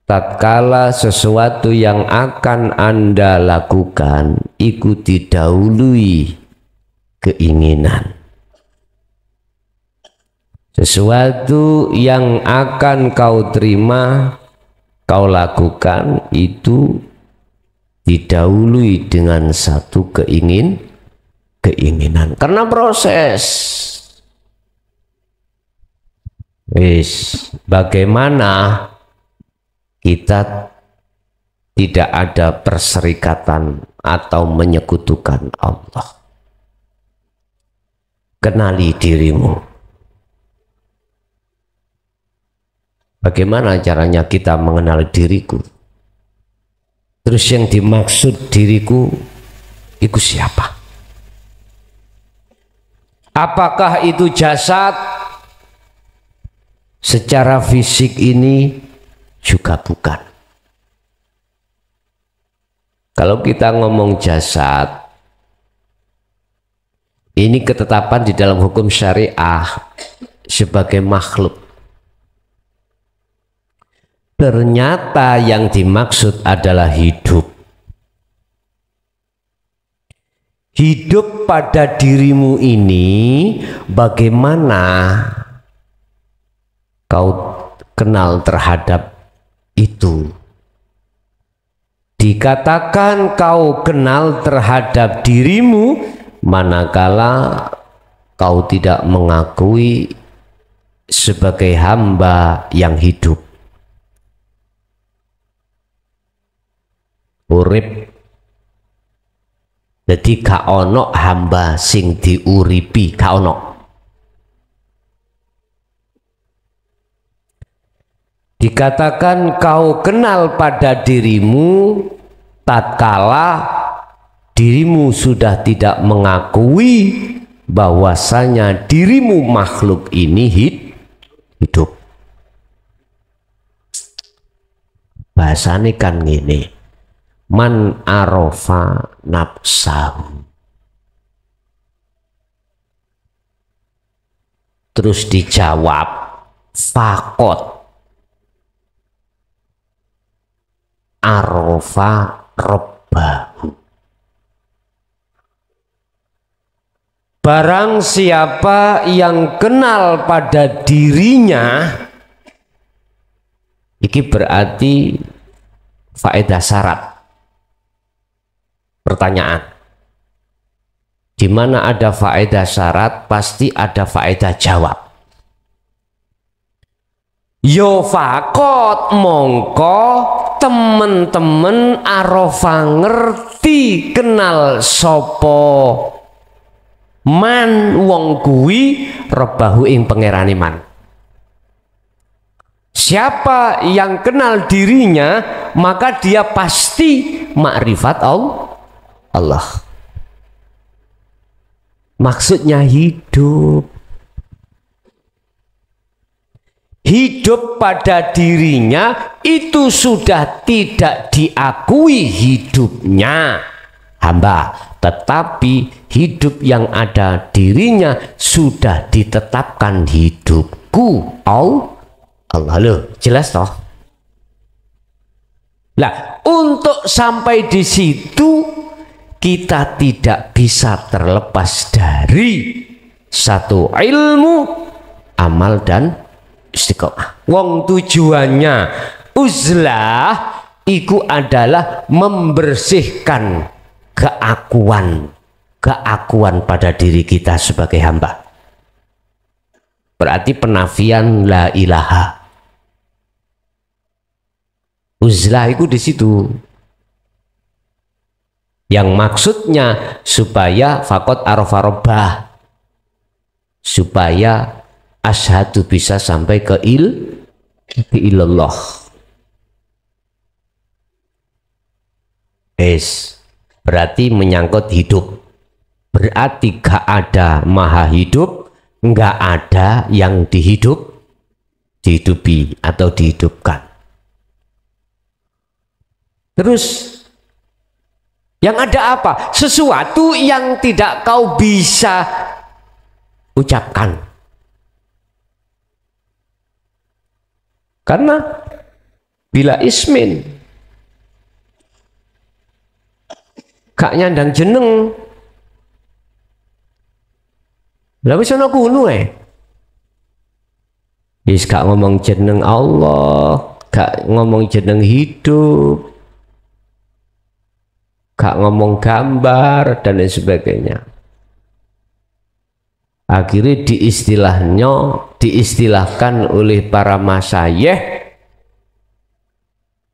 tatkala sesuatu yang akan Anda lakukan ikuti dahului keinginan. Sesuatu yang akan kau terima, kau lakukan itu didahului dengan satu keinginan. Karena proses. Bagaimana kita tidak ada perserikatan atau menyekutukan Allah. kenali dirimu. Bagaimana caranya kita mengenal diriku? Terus yang dimaksud diriku itu siapa? Apakah itu jasad? Secara fisik ini juga bukan. Kalau kita ngomong jasad, ini ketetapan di dalam hukum syariah sebagai makhluk. Ternyata yang dimaksud adalah hidup. Hidup pada dirimu ini bagaimana kau kenal terhadap itu. Dikatakan kau kenal terhadap dirimu manakala kau tidak mengakui sebagai hamba yang hidup. Urip, jadi gak ono hamba sing diuripi, gak ono. Dikatakan kau kenal pada dirimu tatkala dirimu sudah tidak mengakui bahwasanya dirimu makhluk ini hidup. Bahasane kan gini, man arofa nafsahu. Terus dijawab fakot arofa robbahu. Barang siapa yang kenal pada dirinya, ini berarti faedah syarat. Pertanyaan, di mana ada faedah syarat pasti ada faedah jawab. Yo fakot mongko temen-temen arofa ngerti kenal sopo man wong kuwi robahu ing pangerane man. Siapa yang kenal dirinya maka dia pasti makrifat Allah. Maksudnya hidup. Hidup pada dirinya itu sudah tidak diakui hidupnya hamba, tetapi hidup yang ada dirinya sudah ditetapkan hidupku Allah. Loh, jelas toh? Lah, untuk sampai di situ kita tidak bisa terlepas dari satu ilmu, amal dan istiqomah. Wong tujuannya uzlah itu adalah membersihkan keakuan pada diri kita sebagai hamba. Berarti penafian la ilaha. Uzlah itu di situ. Yang maksudnya supaya fakot arofa robbah, supaya asyhadu bisa sampai ke ilallah. Berarti menyangkut hidup. Berarti gak ada maha hidup, gak ada yang dihidupi atau dihidupkan. Terus yang ada apa? Sesuatu yang tidak kau bisa ucapkan. Karena bila ismin gak nyandang jeneng, lah wis ana kuno wis gak ngomong jeneng Allah, gak ngomong jeneng hidup, gak ngomong gambar dan lain sebagainya. Akhirnya diistilahkan oleh para masyayikh,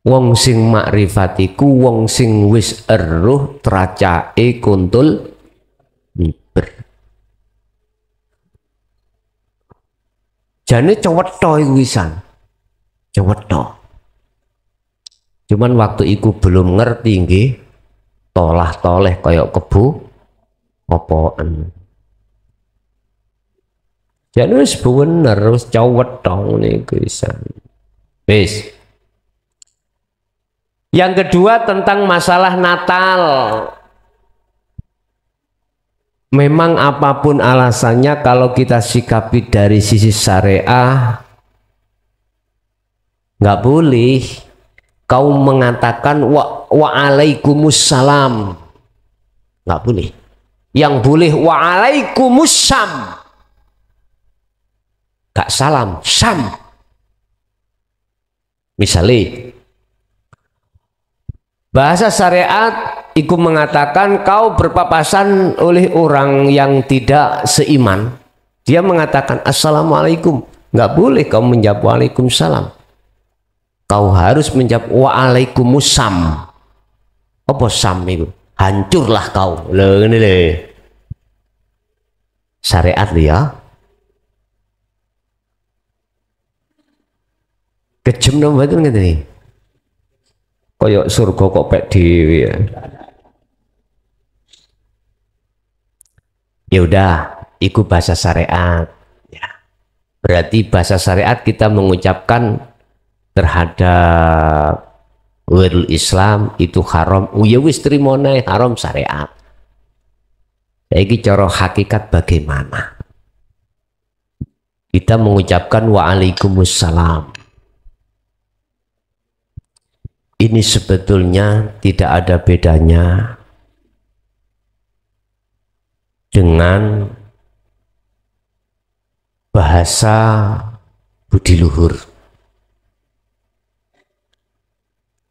wong sing makrifatiku wong sing wis eruh tracake kuntul miber. Jane cewetho iku wisan. Cewetho. Cuman waktu iku belum ngerti nggih, tolah-toleh kaya kebu opoan. Jane wis bener wis cewetho niku wisan. Wis. Yang kedua tentang masalah Natal. Memang apapun alasannya kalau kita sikapi dari sisi syariah nggak boleh kau mengatakan wa alaikumussalam, nggak boleh. Yang boleh wa alaikumussalam, gak salam, sam. Misalnya bahasa syariat iku mengatakan kau berpapasan oleh orang yang tidak seiman, dia mengatakan assalamualaikum, nggak boleh kau menjawab waalaikumsalam, kau harus menjawab waalaikumsalam. Apa sam itu? Hancurlah kau. Ini syariat dia. Kejem nomor itu ngerti nih. Koyok surga kok pek dewi ya. Ya udah, itu bahasa syariat. Ya. Berarti bahasa syariat kita mengucapkan terhadap ghairul Islam itu haram. Ya wis trimone haram syariat. Saiki cara hakikat bagaimana? Kita mengucapkan waalaikumsalam. Ini sebetulnya tidak ada bedanya dengan bahasa budi luhur.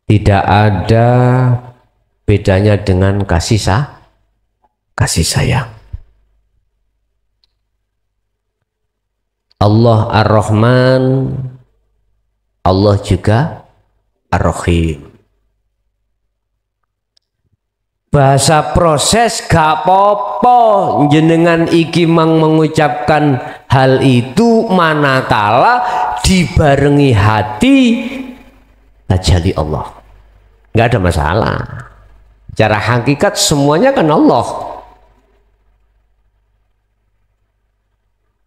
Tidak ada bedanya dengan kasih sayang. Allah Ar-Rahman, Allah juga Ar-Rahim. Bahasa proses gak popo jenengan iki mang mengucapkan hal itu manakala dibarengi hati tajali Allah, nggak ada masalah. Cara hakikat semuanya kan Allah.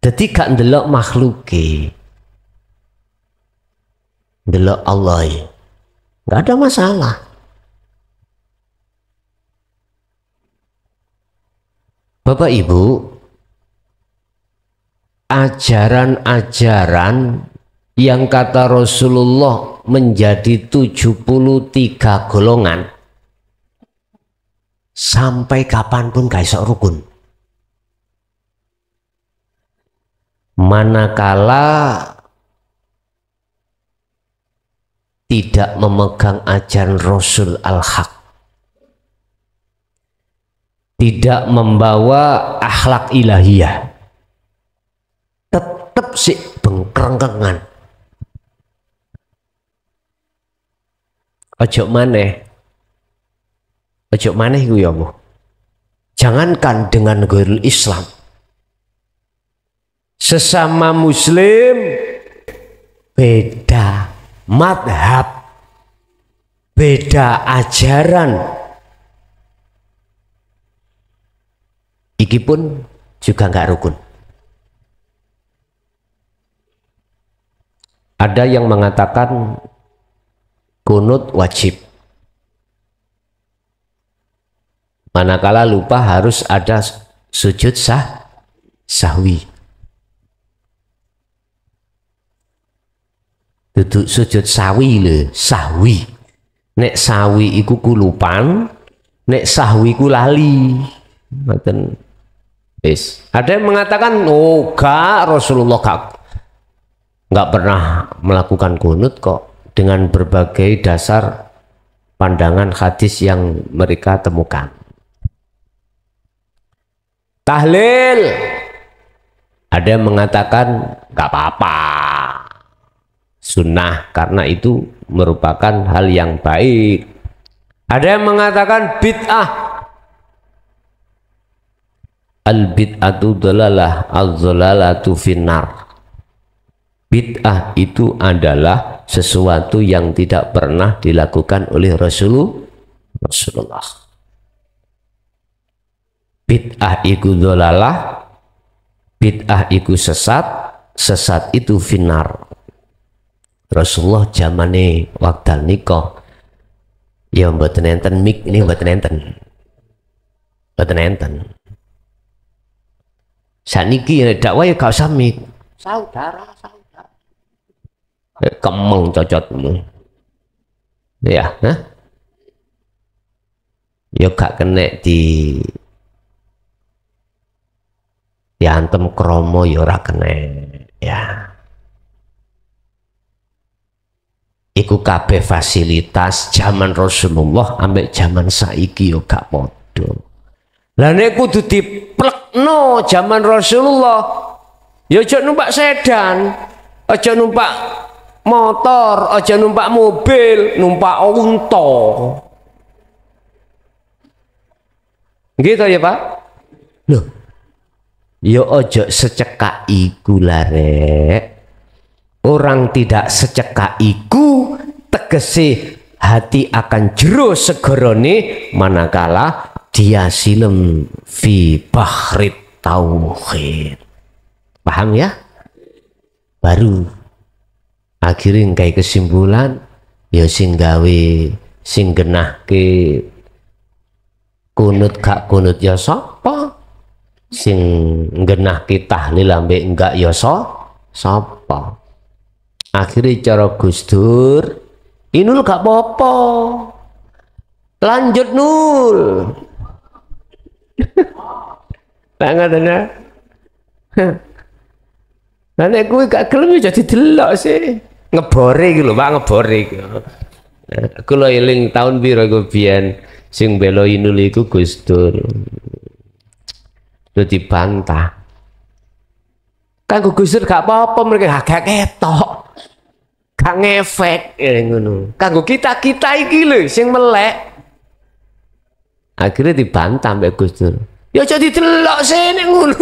Jadi gak ndelok makhluke, ndelok Allah, nggak ada masalah. Bapak Ibu, ajaran-ajaran yang kata Rasulullah menjadi 73 golongan sampai kapanpun gak iso rukun. Manakala tidak memegang ajaran Rasul al-Haq, tidak membawa akhlak ilahiyah, tetap sih bengkrengkengan. Ojo maneh iku ya Bu. Jangankan dengan ghairul Islam, sesama muslim beda madhab, beda ajaran, iki pun juga nggak rukun. Ada yang mengatakan kunut wajib, manakala lupa harus ada sujud sahwi. Duduk sujud sawi le, sahwi. Nek sawi iku kulupan, nek sahwi ku lali. Maten. Ada yang mengatakan oh gak, Rasulullah nggak pernah melakukan kunut kok, dengan berbagai dasar pandangan hadis yang mereka temukan. Tahlil, ada yang mengatakan nggak apa-apa, sunnah karena itu merupakan hal yang baik. Ada yang mengatakan bid'ah. Al bid'atu dalalah, al dhalalatu finnar. Bid'ah itu adalah sesuatu yang tidak pernah dilakukan oleh Rasulullah. Bid'ah iku dhalalah, bid'ah iku sesat, sesat itu finar. Rasulullah zamane wekdal nikah ya mboten enten mik ini mboten enten. Mboten enten. Saniki dakwah ya gak usah mik. Saudara. Kemeng cocotmu. Ya, hah? Ya gak kena diantem kromo ya ora kena. Ya. Iku kabeh fasilitas zaman Rasulullah ambek zaman saiki yo gak padha. Lah nek kudu diplekno zaman Rasulullah, ya aja numpak sedan, aja numpak motor, aja numpak mobil, numpak unta. Gitu ya Pak? Loh, ya aja secekak iku lah rek. Orang tidak secekak iku tegese hati akan jero segorone manakala dia silem fi bahrit tauhid. Paham ya? Baru akhirnya kayak kesimpulan ya sing gawe sing genahke kunut gak kunut ya sapa, sing genahke tahlil ambek enggak ya sapa. Akhirnya cara Gus Dur, Inul gak apa-apa, lanjut Nul. Tak ngatanya. Lah nek kuwi gak gelem jadi delok sih. Ngebore iki lho, Pak, ngebore iki. Kula eling tahun pira iku biyen sing bela Inul iku Gus Dur. Terus dibantah. Kanggo Gus Dur gak apa-apa mereka gak ketok. Gak ngefek ngono. Kanggo kita iki lho sing melek. Akhirnya dibantah mbek Gus Dur. Ya aja didelok sene ngono.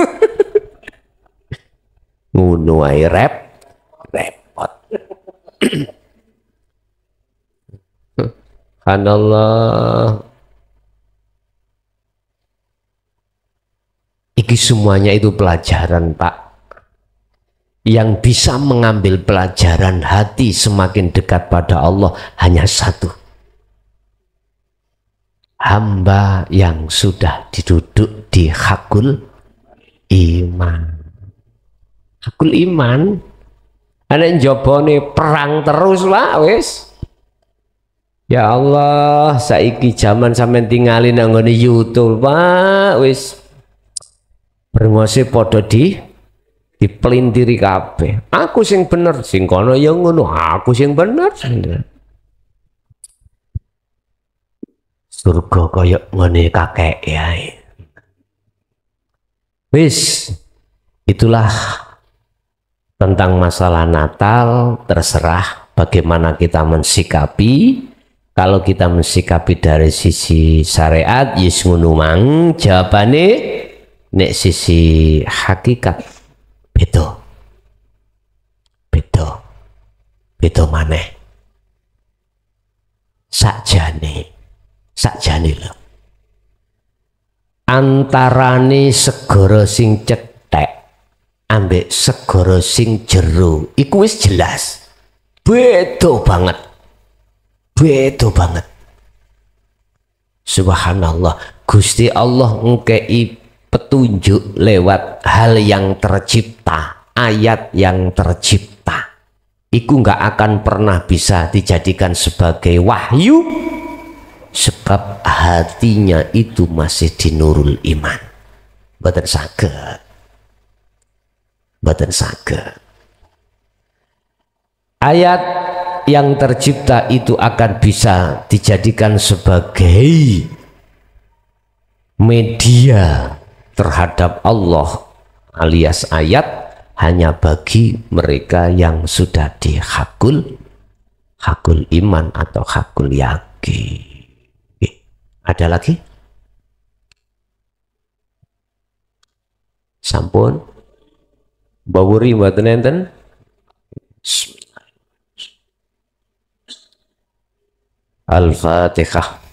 Ngono ae repot. Subhanallah. Iki semuanya itu pelajaran, Pak. Yang bisa mengambil pelajaran hati semakin dekat pada Allah hanya satu. Hamba yang sudah diduduk di hakul iman. Hakul iman. Anak jobone perang terus lah wis. Ya Allah, saiki zaman sampean tinggalin nang ngene YouTube, Pak, wis. Brengose padha dipelintiri kabeh. Aku sing bener, sing kono ya ngono, aku sing bener. Surga kaya ngene kakek ya. Wis, itulah tentang masalah Natal. Terserah bagaimana kita mensikapi. Kalau kita mensikapi dari sisi syariat, yes ngono mang, jawabane nek sisi hakikat beda maneh. Sakjane lho. Antarane segara sing cethek ambek segara sing jero iku wis jelas. Beda banget. Subhanallah, Gusti Allah ngkei petunjuk lewat hal yang tercipta, ayat yang tercipta. Iku nggak akan pernah bisa dijadikan sebagai wahyu sebab hatinya itu masih di nurul iman. Mboten saged. Ayat yang tercipta itu akan bisa dijadikan sebagai media terhadap Allah alias ayat hanya bagi mereka yang sudah di hakul iman atau hakul yakin. Ada lagi? Sampun bawuri mboten enten? Al-Fatihah.